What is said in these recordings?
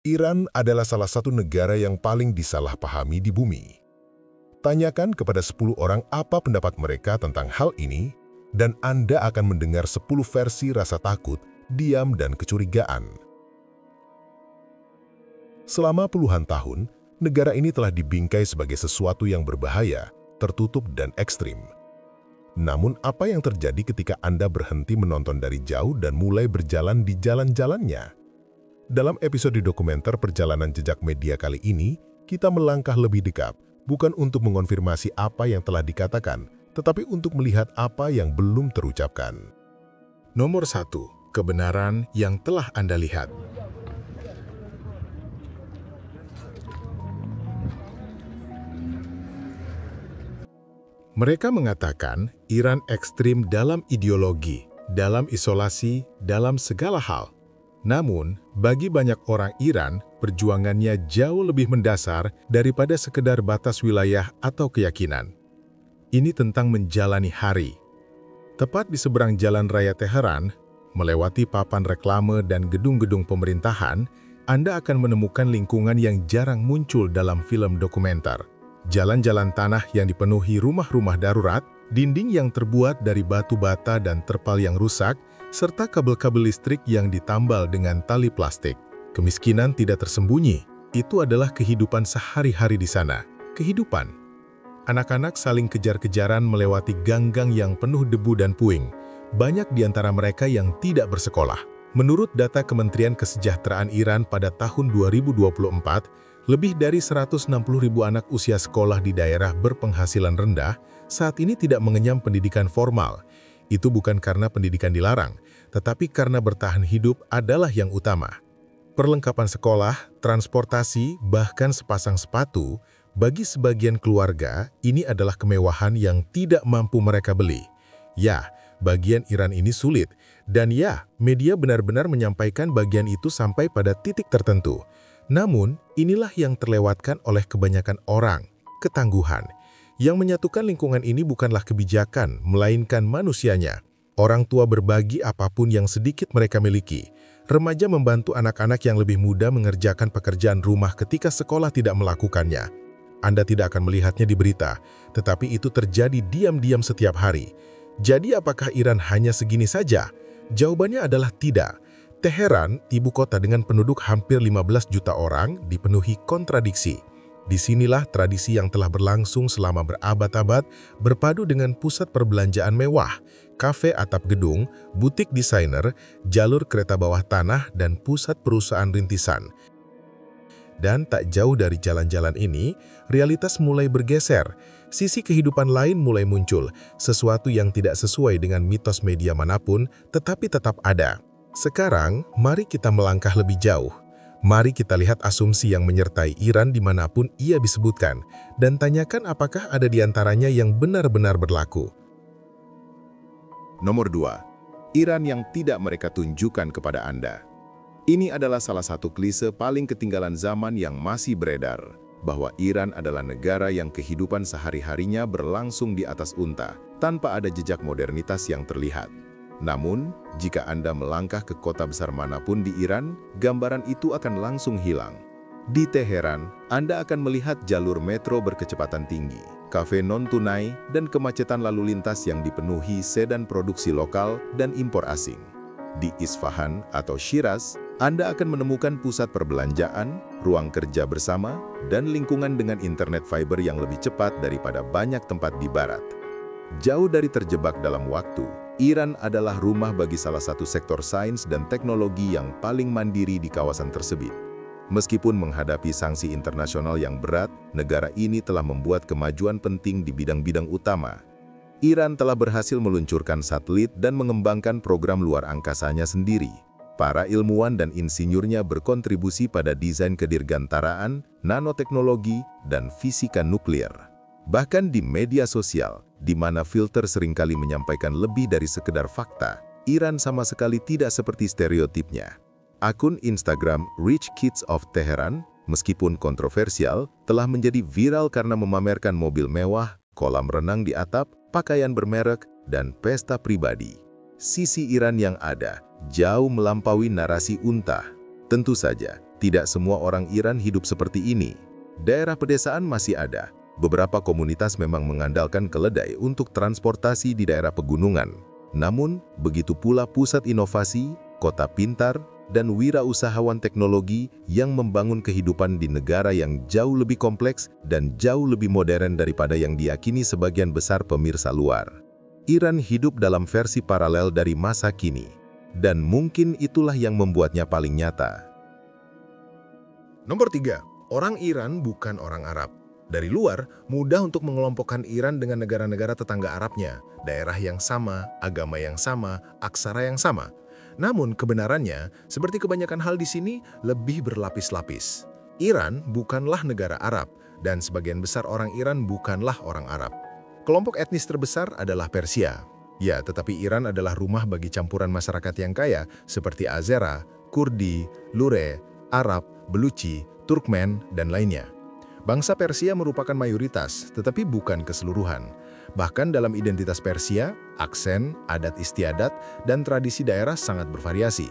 Iran adalah salah satu negara yang paling disalahpahami di bumi. Tanyakan kepada 10 orang apa pendapat mereka tentang hal ini, dan Anda akan mendengar 10 versi rasa takut, diam, dan kecurigaan. Selama puluhan tahun, negara ini telah dibingkai sebagai sesuatu yang berbahaya, tertutup, dan ekstrim. Namun, apa yang terjadi ketika Anda berhenti menonton dari jauh dan mulai berjalan di jalan-jalannya? Dalam episode dokumenter Perjalanan Jejak Media kali ini, kita melangkah lebih dekat, bukan untuk mengonfirmasi apa yang telah dikatakan, tetapi untuk melihat apa yang belum terucapkan. Nomor 1. Kebenaran yang telah Anda lihat. Mereka mengatakan Iran ekstrim dalam ideologi, dalam isolasi, dalam segala hal. Namun, bagi banyak orang Iran, perjuangannya jauh lebih mendasar daripada sekedar batas wilayah atau keyakinan. Ini tentang menjalani hari. Tepat di seberang jalan raya Teheran, melewati papan reklame dan gedung-gedung pemerintahan, Anda akan menemukan lingkungan yang jarang muncul dalam film dokumenter. Jalan-jalan tanah yang dipenuhi rumah-rumah darurat, dinding yang terbuat dari batu bata dan terpal yang rusak, serta kabel-kabel listrik yang ditambal dengan tali plastik. Kemiskinan tidak tersembunyi. Itu adalah kehidupan sehari-hari di sana. Kehidupan. Anak-anak saling kejar-kejaran melewati gang-gang yang penuh debu dan puing. Banyak di antara mereka yang tidak bersekolah. Menurut data Kementerian Kesejahteraan Iran pada tahun 2024, lebih dari 160.000 anak usia sekolah di daerah berpenghasilan rendah saat ini tidak mengenyam pendidikan formal. Itu bukan karena pendidikan dilarang, tetapi karena bertahan hidup adalah yang utama. Perlengkapan sekolah, transportasi, bahkan sepasang sepatu, bagi sebagian keluarga, ini adalah kemewahan yang tidak mampu mereka beli. Ya, bagian Iran ini sulit, dan ya, media benar-benar menyampaikan bagian itu sampai pada titik tertentu. Namun, inilah yang terlewatkan oleh kebanyakan orang, ketangguhan. Yang menyatukan lingkungan ini bukanlah kebijakan, melainkan manusianya. Orang tua berbagi apapun yang sedikit mereka miliki. Remaja membantu anak-anak yang lebih muda mengerjakan pekerjaan rumah ketika sekolah tidak melakukannya. Anda tidak akan melihatnya di berita, tetapi itu terjadi diam-diam setiap hari. Jadi apakah Iran hanya segini saja? Jawabannya adalah tidak. Teheran, ibu kota dengan penduduk hampir 15 juta orang, dipenuhi kontradiksi. Disinilah tradisi yang telah berlangsung selama berabad-abad berpadu dengan pusat perbelanjaan mewah, kafe atap gedung, butik desainer, jalur kereta bawah tanah, dan pusat perusahaan rintisan. Dan tak jauh dari jalan-jalan ini, realitas mulai bergeser. Sisi kehidupan lain mulai muncul, sesuatu yang tidak sesuai dengan mitos media manapun, tetapi tetap ada. Sekarang, mari kita melangkah lebih jauh. Mari kita lihat asumsi yang menyertai Iran dimanapun ia disebutkan, dan tanyakan apakah ada di antaranya yang benar-benar berlaku. Nomor 2. Iran yang tidak mereka tunjukkan kepada Anda. Ini adalah salah satu klise paling ketinggalan zaman yang masih beredar, bahwa Iran adalah negara yang kehidupan sehari-harinya berlangsung di atas unta, tanpa ada jejak modernitas yang terlihat. Namun, jika Anda melangkah ke kota besar manapun di Iran, gambaran itu akan langsung hilang. Di Teheran, Anda akan melihat jalur metro berkecepatan tinggi, kafe non-tunai, dan kemacetan lalu lintas yang dipenuhi sedan produksi lokal dan impor asing. Di Isfahan atau Shiraz, Anda akan menemukan pusat perbelanjaan, ruang kerja bersama, dan lingkungan dengan internet fiber yang lebih cepat daripada banyak tempat di barat. Jauh dari terjebak dalam waktu, Iran adalah rumah bagi salah satu sektor sains dan teknologi yang paling mandiri di kawasan tersebut. Meskipun menghadapi sanksi internasional yang berat, negara ini telah membuat kemajuan penting di bidang-bidang utama. Iran telah berhasil meluncurkan satelit dan mengembangkan program luar angkasanya sendiri. Para ilmuwan dan insinyurnya berkontribusi pada desain kedirgantaraan, nanoteknologi, dan fisika nuklir. Bahkan di media sosial, di mana filter seringkali menyampaikan lebih dari sekedar fakta, Iran sama sekali tidak seperti stereotipnya. Akun Instagram Rich Kids of Tehran, meskipun kontroversial, telah menjadi viral karena memamerkan mobil mewah, kolam renang di atap, pakaian bermerek, dan pesta pribadi. Sisi Iran yang ada jauh melampaui narasi unta. Tentu saja, tidak semua orang Iran hidup seperti ini. Daerah pedesaan masih ada. Beberapa komunitas memang mengandalkan keledai untuk transportasi di daerah pegunungan. Namun, begitu pula pusat inovasi, kota pintar, dan wirausahawan teknologi yang membangun kehidupan di negara yang jauh lebih kompleks dan jauh lebih modern daripada yang diyakini sebagian besar pemirsa luar. Iran hidup dalam versi paralel dari masa kini, dan mungkin itulah yang membuatnya paling nyata. Nomor 3, orang Iran bukan orang Arab. Dari luar, mudah untuk mengelompokkan Iran dengan negara-negara tetangga Arabnya, daerah yang sama, agama yang sama, aksara yang sama. Namun kebenarannya, seperti kebanyakan hal di sini, lebih berlapis-lapis. Iran bukanlah negara Arab, dan sebagian besar orang Iran bukanlah orang Arab. Kelompok etnis terbesar adalah Persia. Ya, tetapi Iran adalah rumah bagi campuran masyarakat yang kaya seperti Azera, Kurdi, Lure, Arab, Beluci, Turkmen, dan lainnya. Bangsa Persia merupakan mayoritas, tetapi bukan keseluruhan. Bahkan dalam identitas Persia, aksen, adat istiadat, dan tradisi daerah sangat bervariasi.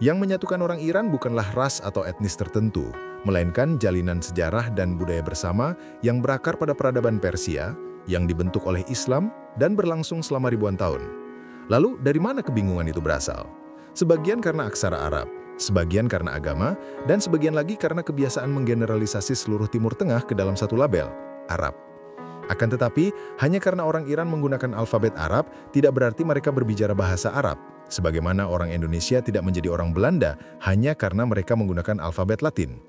Yang menyatukan orang Iran bukanlah ras atau etnis tertentu, melainkan jalinan sejarah dan budaya bersama yang berakar pada peradaban Persia, yang dibentuk oleh Islam dan berlangsung selama ribuan tahun. Lalu, dari mana kebingungan itu berasal? Sebagian karena aksara Arab, sebagian karena agama, dan sebagian lagi karena kebiasaan menggeneralisasi seluruh Timur Tengah ke dalam satu label, Arab. Akan tetapi, hanya karena orang Iran menggunakan alfabet Arab, tidak berarti mereka berbicara bahasa Arab. Sebagaimana orang Indonesia tidak menjadi orang Belanda hanya karena mereka menggunakan alfabet Latin.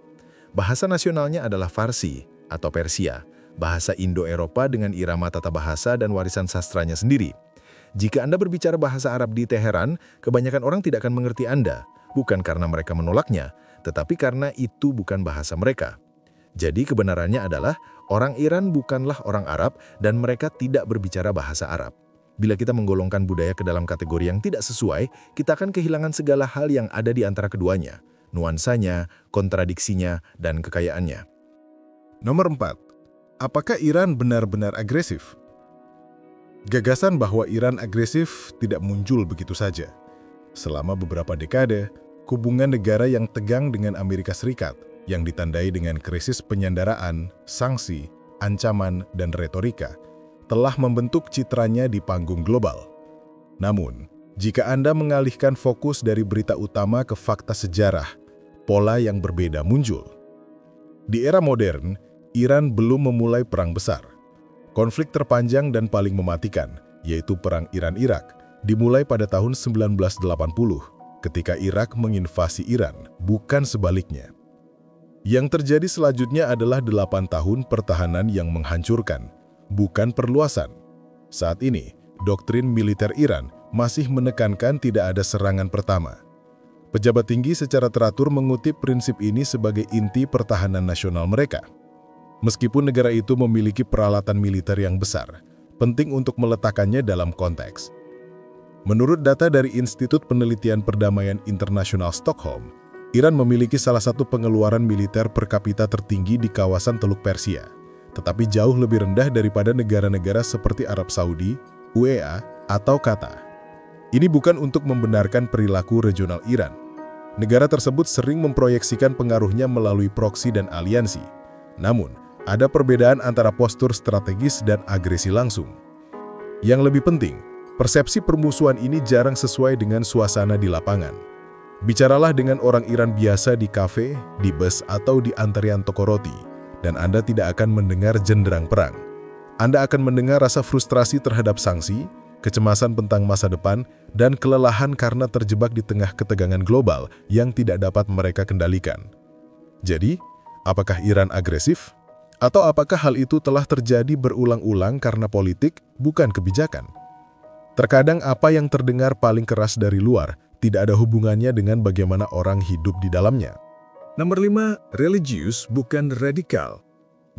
Bahasa nasionalnya adalah Farsi atau Persia, bahasa Indo-Eropa dengan irama tata bahasa dan warisan sastranya sendiri. Jika Anda berbicara bahasa Arab di Teheran, kebanyakan orang tidak akan mengerti Anda. Bukan karena mereka menolaknya, tetapi karena itu bukan bahasa mereka. Jadi kebenarannya adalah, orang Iran bukanlah orang Arab dan mereka tidak berbicara bahasa Arab. Bila kita menggolongkan budaya ke dalam kategori yang tidak sesuai, kita akan kehilangan segala hal yang ada di antara keduanya, nuansanya, kontradiksinya, dan kekayaannya. Nomor 4. Apakah Iran benar-benar agresif? Gagasan bahwa Iran agresif tidak muncul begitu saja. Selama beberapa dekade, hubungan negara yang tegang dengan Amerika Serikat, yang ditandai dengan krisis penyandaraan, sanksi, ancaman, dan retorika, telah membentuk citranya di panggung global. Namun, jika Anda mengalihkan fokus dari berita utama ke fakta sejarah, pola yang berbeda muncul. Di era modern, Iran belum memulai perang besar. Konflik terpanjang dan paling mematikan, yaitu Perang Iran-Irak, dimulai pada tahun 1980, ketika Irak menginvasi Iran, bukan sebaliknya. Yang terjadi selanjutnya adalah 8 tahun pertahanan yang menghancurkan, bukan perluasan. Saat ini, doktrin militer Iran masih menekankan tidak ada serangan pertama. Pejabat tinggi secara teratur mengutip prinsip ini sebagai inti pertahanan nasional mereka. Meskipun negara itu memiliki peralatan militer yang besar, penting untuk meletakkannya dalam konteks. Menurut data dari Institut Penelitian Perdamaian Internasional Stockholm, Iran memiliki salah satu pengeluaran militer per kapita tertinggi di kawasan Teluk Persia, tetapi jauh lebih rendah daripada negara-negara seperti Arab Saudi, UEA, atau Qatar. Ini bukan untuk membenarkan perilaku regional Iran. Negara tersebut sering memproyeksikan pengaruhnya melalui proksi dan aliansi. Namun, ada perbedaan antara postur strategis dan agresi langsung. Yang lebih penting, persepsi permusuhan ini jarang sesuai dengan suasana di lapangan. Bicaralah dengan orang Iran biasa di kafe, di bus, atau di antrean toko roti, dan Anda tidak akan mendengar jenderang perang. Anda akan mendengar rasa frustrasi terhadap sanksi, kecemasan tentang masa depan, dan kelelahan karena terjebak di tengah ketegangan global yang tidak dapat mereka kendalikan. Jadi, apakah Iran agresif? Atau apakah hal itu telah terjadi berulang-ulang karena politik, bukan kebijakan? Terkadang apa yang terdengar paling keras dari luar tidak ada hubungannya dengan bagaimana orang hidup di dalamnya. Nomor 5, religius bukan radikal.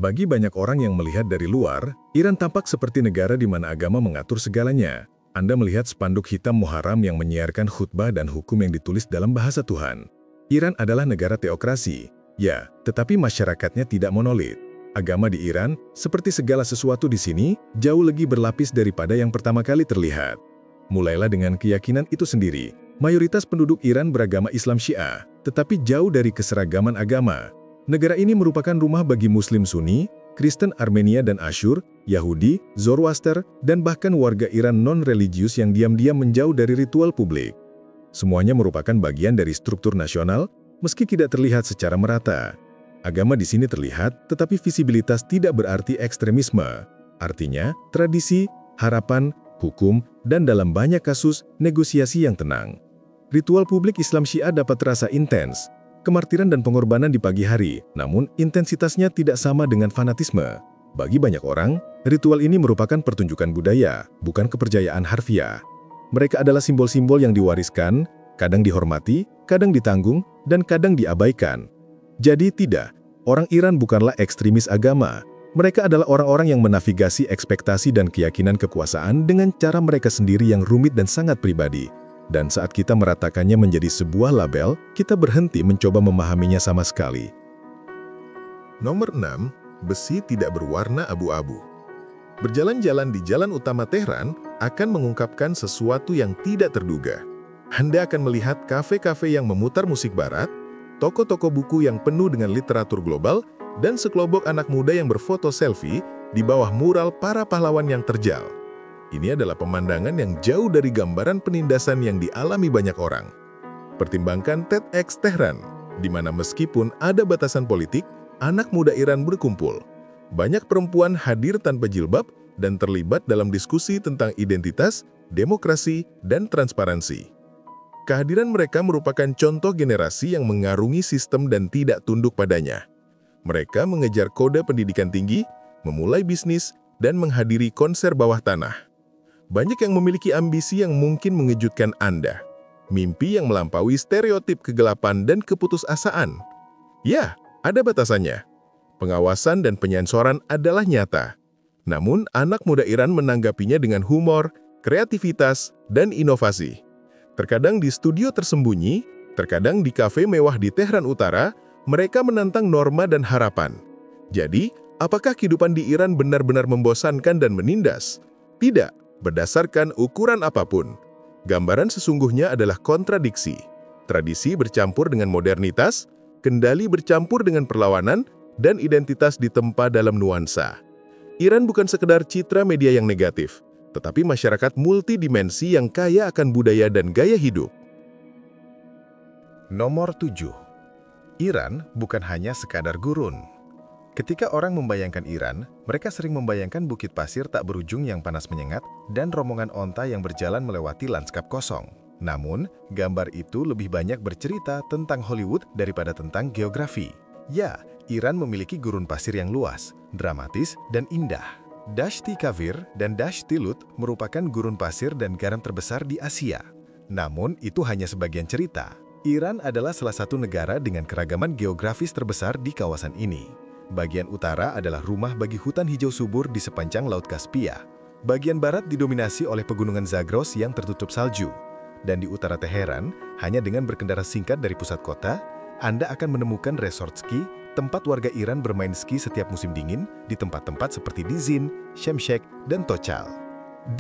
Bagi banyak orang yang melihat dari luar, Iran tampak seperti negara di mana agama mengatur segalanya. Anda melihat spanduk hitam Muharram yang menyiarkan khutbah dan hukum yang ditulis dalam bahasa Tuhan. Iran adalah negara teokrasi, ya, tetapi masyarakatnya tidak monolit. Agama di Iran, seperti segala sesuatu di sini, jauh lebih berlapis daripada yang pertama kali terlihat. Mulailah dengan keyakinan itu sendiri. Mayoritas penduduk Iran beragama Islam Syiah. tetapi jauh dari keseragaman agama. Negara ini merupakan rumah bagi Muslim Sunni, Kristen Armenia dan Asyur, Yahudi, Zoroaster, dan bahkan warga Iran non-religius yang diam-diam menjauh dari ritual publik. Semuanya merupakan bagian dari struktur nasional, meski tidak terlihat secara merata. Agama di sini terlihat, tetapi visibilitas tidak berarti ekstremisme. Artinya, tradisi, harapan, hukum, dan dalam banyak kasus, negosiasi yang tenang. Ritual publik Islam Syiah dapat terasa intens, kemartiran dan pengorbanan di pagi hari, namun intensitasnya tidak sama dengan fanatisme. Bagi banyak orang, ritual ini merupakan pertunjukan budaya, bukan kepercayaan harfiah. Mereka adalah simbol-simbol yang diwariskan, kadang dihormati, kadang ditanggung, dan kadang diabaikan. Jadi tidak, orang Iran bukanlah ekstremis agama. Mereka adalah orang-orang yang menavigasi ekspektasi dan keyakinan kekuasaan dengan cara mereka sendiri yang rumit dan sangat pribadi. Dan saat kita meratakannya menjadi sebuah label, kita berhenti mencoba memahaminya sama sekali. Nomor 6. Besi tidak berwarna abu-abu. Berjalan-jalan di jalan utama Tehran akan mengungkapkan sesuatu yang tidak terduga. Anda akan melihat kafe-kafe yang memutar musik barat, toko-toko buku yang penuh dengan literatur global, dan sekelompok anak muda yang berfoto selfie di bawah mural para pahlawan yang terjal. Ini adalah pemandangan yang jauh dari gambaran penindasan yang dialami banyak orang. Pertimbangkan TEDx Tehran, di mana meskipun ada batasan politik, anak muda Iran berkumpul. Banyak perempuan hadir tanpa jilbab dan terlibat dalam diskusi tentang identitas, demokrasi, dan transparansi. Kehadiran mereka merupakan contoh generasi yang mengarungi sistem dan tidak tunduk padanya. Mereka mengejar kode pendidikan tinggi, memulai bisnis, dan menghadiri konser bawah tanah. Banyak yang memiliki ambisi yang mungkin mengejutkan Anda. Mimpi yang melampaui stereotip kegelapan dan keputusasaan. Ya, ada batasannya. Pengawasan dan penyensoran adalah nyata. Namun, anak muda Iran menanggapinya dengan humor, kreativitas, dan inovasi. Terkadang di studio tersembunyi, terkadang di kafe mewah di Tehran Utara, mereka menantang norma dan harapan. Jadi, apakah kehidupan di Iran benar-benar membosankan dan menindas? Tidak, berdasarkan ukuran apapun. Gambaran sesungguhnya adalah kontradiksi. Tradisi bercampur dengan modernitas, kendali bercampur dengan perlawanan, dan identitas ditempa dalam nuansa. Iran bukan sekedar citra media yang negatif, tetapi masyarakat multidimensi yang kaya akan budaya dan gaya hidup. Nomor 7. Iran bukan hanya sekadar gurun. Ketika orang membayangkan Iran, mereka sering membayangkan bukit pasir tak berujung yang panas menyengat dan rombongan onta yang berjalan melewati lanskap kosong. Namun, gambar itu lebih banyak bercerita tentang Hollywood daripada tentang geografi. Ya, Iran memiliki gurun pasir yang luas, dramatis, dan indah. Dashti Kavir dan Dashti Lut merupakan gurun pasir dan garam terbesar di Asia. Namun, itu hanya sebagian cerita. Iran adalah salah satu negara dengan keragaman geografis terbesar di kawasan ini. Bagian utara adalah rumah bagi hutan hijau subur di sepanjang Laut Kaspia. Bagian barat didominasi oleh pegunungan Zagros yang tertutup salju. Dan di utara Teheran, hanya dengan berkendara singkat dari pusat kota, Anda akan menemukan resort ski, tempat warga Iran bermain ski setiap musim dingin di tempat-tempat seperti Dizin, Shemshek, dan Tochal.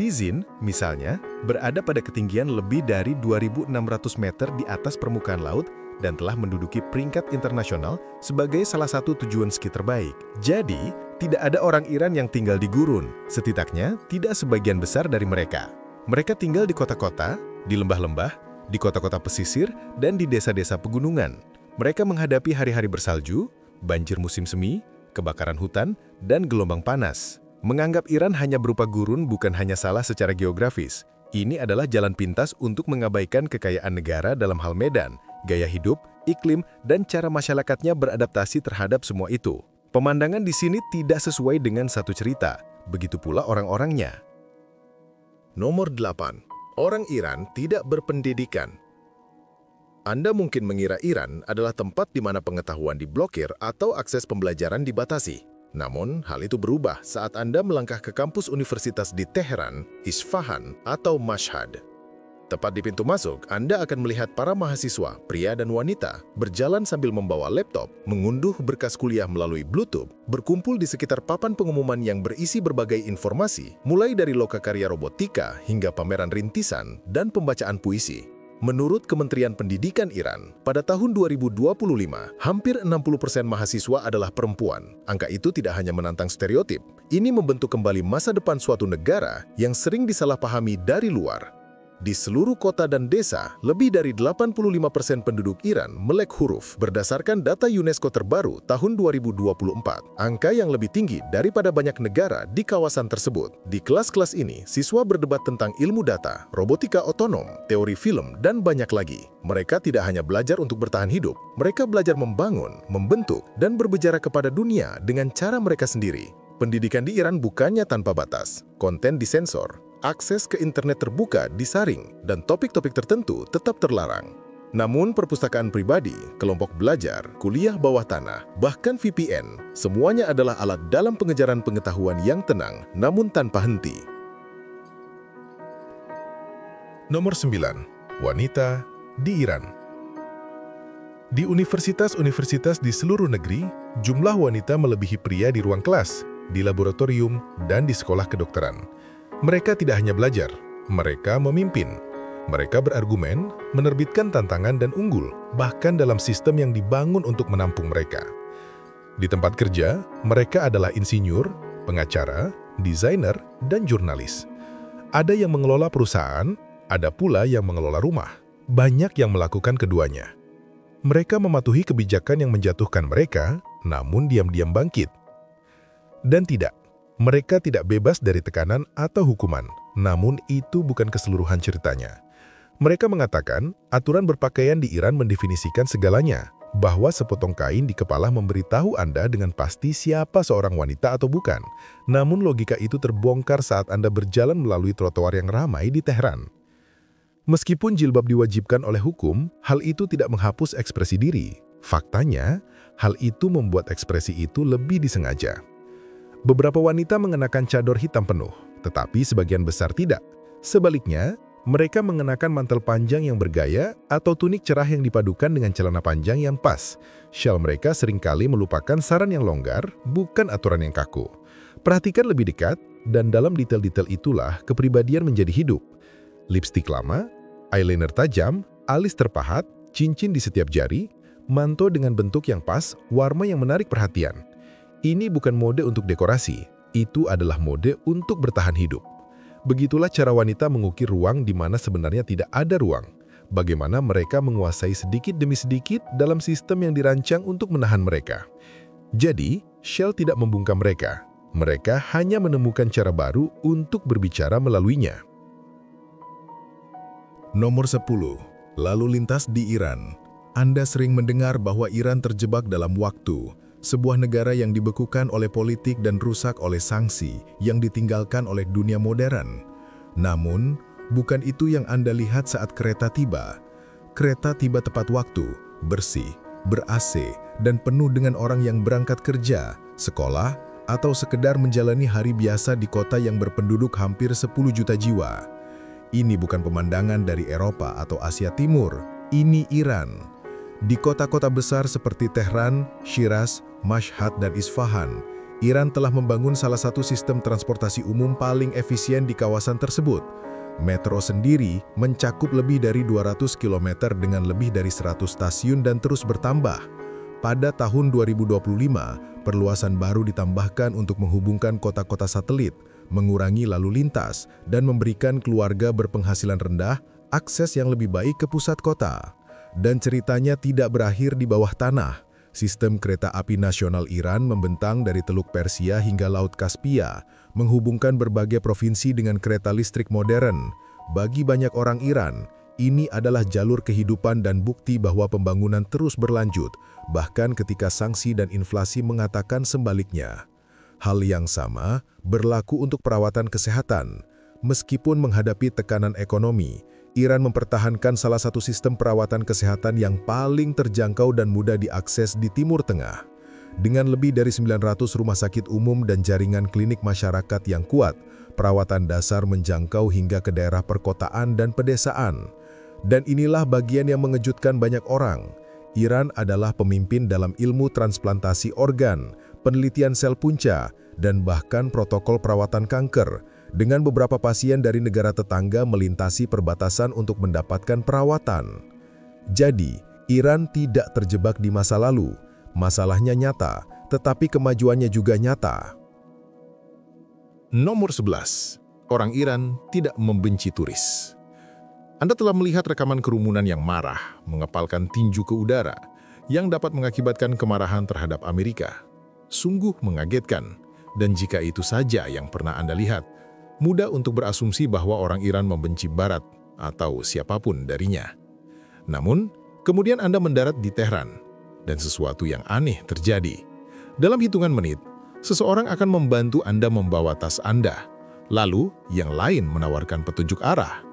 Dizin, misalnya, berada pada ketinggian lebih dari 2.600 meter di atas permukaan laut dan telah menduduki peringkat internasional sebagai salah satu tujuan ski terbaik. Jadi, tidak ada orang Iran yang tinggal di gurun, setidaknya tidak sebagian besar dari mereka. Mereka tinggal di kota-kota, di lembah-lembah, di kota-kota pesisir, dan di desa-desa pegunungan. Mereka menghadapi hari-hari bersalju, banjir musim semi, kebakaran hutan, dan gelombang panas. Menganggap Iran hanya berupa gurun bukan hanya salah secara geografis. Ini adalah jalan pintas untuk mengabaikan kekayaan negara dalam hal medan, gaya hidup, iklim, dan cara masyarakatnya beradaptasi terhadap semua itu. Pemandangan di sini tidak sesuai dengan satu cerita, begitu pula orang-orangnya. Nomor 8. Orang Iran tidak berpendidikan. Anda mungkin mengira Iran adalah tempat di mana pengetahuan diblokir atau akses pembelajaran dibatasi. Namun, hal itu berubah saat Anda melangkah ke kampus universitas di Teheran, Isfahan, atau Mashhad. Tepat di pintu masuk, Anda akan melihat para mahasiswa, pria dan wanita, berjalan sambil membawa laptop, mengunduh berkas kuliah melalui Bluetooth, berkumpul di sekitar papan pengumuman yang berisi berbagai informasi, mulai dari lokakarya robotika hingga pameran rintisan dan pembacaan puisi. Menurut Kementerian Pendidikan Iran, pada tahun 2025, hampir 60% mahasiswa adalah perempuan. Angka itu tidak hanya menantang stereotip, ini membentuk kembali masa depan suatu negara yang sering disalahpahami dari luar. Di seluruh kota dan desa, lebih dari 85% penduduk Iran melek huruf berdasarkan data UNESCO terbaru tahun 2024. Angka yang lebih tinggi daripada banyak negara di kawasan tersebut. Di kelas-kelas ini, siswa berdebat tentang ilmu data, robotika otonom, teori film, dan banyak lagi. Mereka tidak hanya belajar untuk bertahan hidup, mereka belajar membangun, membentuk, dan berbicara kepada dunia dengan cara mereka sendiri. Pendidikan di Iran bukannya tanpa batas. Konten disensor, akses ke internet terbuka disaring, dan topik-topik tertentu tetap terlarang. Namun perpustakaan pribadi, kelompok belajar, kuliah bawah tanah, bahkan VPN, semuanya adalah alat dalam pengejaran pengetahuan yang tenang, namun tanpa henti. Nomor 9. Wanita di Iran. Di universitas-universitas di seluruh negeri, jumlah wanita melebihi pria di ruang kelas, di laboratorium, dan di sekolah kedokteran. Mereka tidak hanya belajar, mereka memimpin. Mereka berargumen, menerbitkan tantangan dan unggul, bahkan dalam sistem yang dibangun untuk menampung mereka. Di tempat kerja, mereka adalah insinyur, pengacara, desainer, dan jurnalis. Ada yang mengelola perusahaan, ada pula yang mengelola rumah. Banyak yang melakukan keduanya. Mereka mematuhi kebijakan yang menjatuhkan mereka, namun diam-diam bangkit. Dan tidak. Mereka tidak bebas dari tekanan atau hukuman, namun itu bukan keseluruhan ceritanya. Mereka mengatakan, aturan berpakaian di Iran mendefinisikan segalanya, bahwa sepotong kain di kepala memberitahu Anda dengan pasti siapa seorang wanita atau bukan. Namun logika itu terbongkar saat Anda berjalan melalui trotoar yang ramai di Teheran. Meskipun jilbab diwajibkan oleh hukum, hal itu tidak menghapus ekspresi diri. Faktanya, hal itu membuat ekspresi itu lebih disengaja. Beberapa wanita mengenakan cadar hitam penuh, tetapi sebagian besar tidak. Sebaliknya, mereka mengenakan mantel panjang yang bergaya atau tunik cerah yang dipadukan dengan celana panjang yang pas. Syal mereka seringkali melupakan saran yang longgar, bukan aturan yang kaku. Perhatikan lebih dekat, dan dalam detail-detail itulah kepribadian menjadi hidup. Lipstik lama, eyeliner tajam, alis terpahat, cincin di setiap jari, manto dengan bentuk yang pas, warna yang menarik perhatian. Ini bukan mode untuk dekorasi, itu adalah mode untuk bertahan hidup. Begitulah cara wanita mengukir ruang di mana sebenarnya tidak ada ruang. Bagaimana mereka menguasai sedikit demi sedikit dalam sistem yang dirancang untuk menahan mereka. Jadi, Shell tidak membungkam mereka. Mereka hanya menemukan cara baru untuk berbicara melaluinya. Nomor 10. Lalu lintas di Iran. Anda sering mendengar bahwa Iran terjebak dalam waktu. Sebuah negara yang dibekukan oleh politik dan rusak oleh sanksi yang ditinggalkan oleh dunia modern. Namun, bukan itu yang Anda lihat saat kereta tiba. Kereta tiba tepat waktu, bersih, ber-AC, dan penuh dengan orang yang berangkat kerja, sekolah, atau sekedar menjalani hari biasa di kota yang berpenduduk hampir 10 juta jiwa. Ini bukan pemandangan dari Eropa atau Asia Timur, ini Iran. Di kota-kota besar seperti Tehran, Shiraz, Mashhad, dan Isfahan, Iran telah membangun salah satu sistem transportasi umum paling efisien di kawasan tersebut. Metro sendiri mencakup lebih dari 200 km dengan lebih dari 100 stasiun dan terus bertambah. Pada tahun 2025, perluasan baru ditambahkan untuk menghubungkan kota-kota satelit, mengurangi lalu lintas, dan memberikan keluarga berpenghasilan rendah akses yang lebih baik ke pusat kota. Dan ceritanya tidak berakhir di bawah tanah. Sistem kereta api nasional Iran membentang dari Teluk Persia hingga Laut Kaspia, menghubungkan berbagai provinsi dengan kereta listrik modern. Bagi banyak orang Iran, ini adalah jalur kehidupan dan bukti bahwa pembangunan terus berlanjut, bahkan ketika sanksi dan inflasi mengatakan sebaliknya. Hal yang sama berlaku untuk perawatan kesehatan. Meskipun menghadapi tekanan ekonomi, Iran mempertahankan salah satu sistem perawatan kesehatan yang paling terjangkau dan mudah diakses di Timur Tengah. Dengan lebih dari 900 rumah sakit umum dan jaringan klinik masyarakat yang kuat, perawatan dasar menjangkau hingga ke daerah perkotaan dan pedesaan. Dan inilah bagian yang mengejutkan banyak orang. Iran adalah pemimpin dalam ilmu transplantasi organ, penelitian sel punca, dan bahkan protokol perawatan kanker. dengan beberapa pasien dari negara tetangga melintasi perbatasan untuk mendapatkan perawatan. Jadi, Iran tidak terjebak di masa lalu. Masalahnya nyata, tetapi kemajuannya juga nyata. Nomor 11. Orang Iran tidak membenci turis. Anda telah melihat rekaman kerumunan yang marah, mengepalkan tinju ke udara, yang dapat mengakibatkan kemarahan terhadap Amerika. Sungguh mengagetkan, dan jika itu saja yang pernah Anda lihat, mudah untuk berasumsi bahwa orang Iran membenci Barat atau siapapun darinya. Namun, kemudian Anda mendarat di Tehran, dan sesuatu yang aneh terjadi. Dalam hitungan menit, seseorang akan membantu Anda membawa tas Anda, lalu yang lain menawarkan petunjuk arah.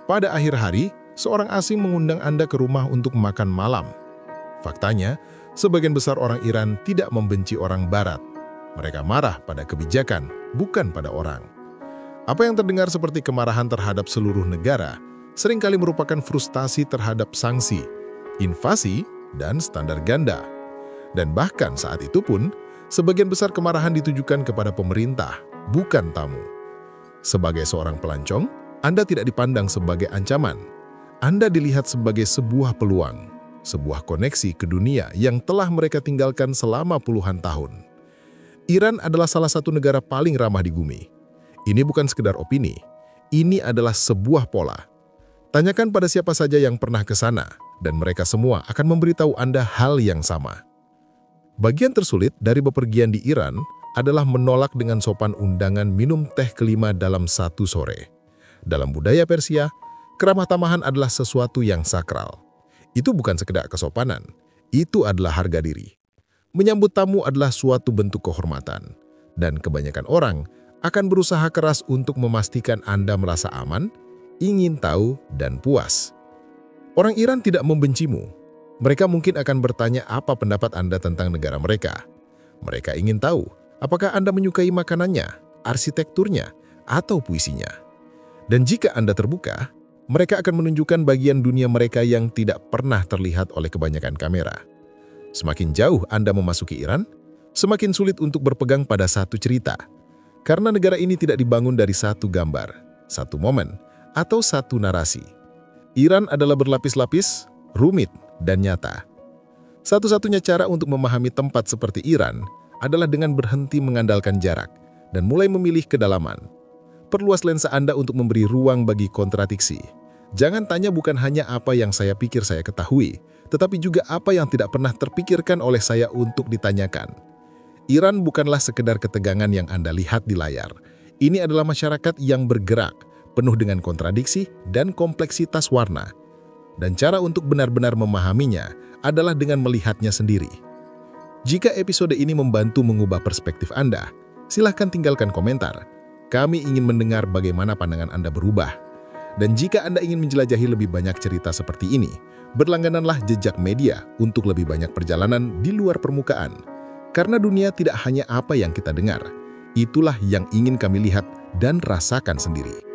Pada akhir hari, seorang asing mengundang Anda ke rumah untuk makan malam. Faktanya, sebagian besar orang Iran tidak membenci orang Barat. Mereka marah pada kebijakan, bukan pada orang. Apa yang terdengar seperti kemarahan terhadap seluruh negara, seringkali merupakan frustasi terhadap sanksi, invasi, dan standar ganda. Dan bahkan saat itu pun, sebagian besar kemarahan ditujukan kepada pemerintah, bukan tamu. Sebagai seorang pelancong, Anda tidak dipandang sebagai ancaman. Anda dilihat sebagai sebuah peluang, sebuah koneksi ke dunia yang telah mereka tinggalkan selama puluhan tahun. Iran adalah salah satu negara paling ramah di bumi. Ini bukan sekedar opini, ini adalah sebuah pola. Tanyakan pada siapa saja yang pernah ke sana, dan mereka semua akan memberitahu Anda hal yang sama. Bagian tersulit dari bepergian di Iran adalah menolak dengan sopan undangan minum teh kelima dalam satu sore. Dalam budaya Persia, keramah tamahan adalah sesuatu yang sakral. Itu bukan sekedar kesopanan, itu adalah harga diri. Menyambut tamu adalah suatu bentuk kehormatan, dan kebanyakan orang akan berusaha keras untuk memastikan Anda merasa aman, ingin tahu, dan puas. Orang Iran tidak membencimu. Mereka mungkin akan bertanya apa pendapat Anda tentang negara mereka. Mereka ingin tahu apakah Anda menyukai makanannya, arsitekturnya, atau puisinya. Dan jika Anda terbuka, mereka akan menunjukkan bagian dunia mereka yang tidak pernah terlihat oleh kebanyakan kamera. Semakin jauh Anda memasuki Iran, semakin sulit untuk berpegang pada satu cerita. Karena negara ini tidak dibangun dari satu gambar, satu momen, atau satu narasi. Iran adalah berlapis-lapis, rumit, dan nyata. Satu-satunya cara untuk memahami tempat seperti Iran adalah dengan berhenti mengandalkan jarak dan mulai memilih kedalaman. Perluas lensa Anda untuk memberi ruang bagi kontradiksi. Jangan tanya bukan hanya apa yang saya pikir saya ketahui, tetapi juga apa yang tidak pernah terpikirkan oleh saya untuk ditanyakan. Iran bukanlah sekedar ketegangan yang Anda lihat di layar. Ini adalah masyarakat yang bergerak, penuh dengan kontradiksi dan kompleksitas warna. Dan cara untuk benar-benar memahaminya adalah dengan melihatnya sendiri. Jika episode ini membantu mengubah perspektif Anda, silahkan tinggalkan komentar. Kami ingin mendengar bagaimana pandangan Anda berubah. Dan jika Anda ingin menjelajahi lebih banyak cerita seperti ini, berlanggananlah Jejak Media untuk lebih banyak perjalanan di luar permukaan. Karena dunia tidak hanya apa yang kita dengar, itulah yang ingin kami lihat dan rasakan sendiri.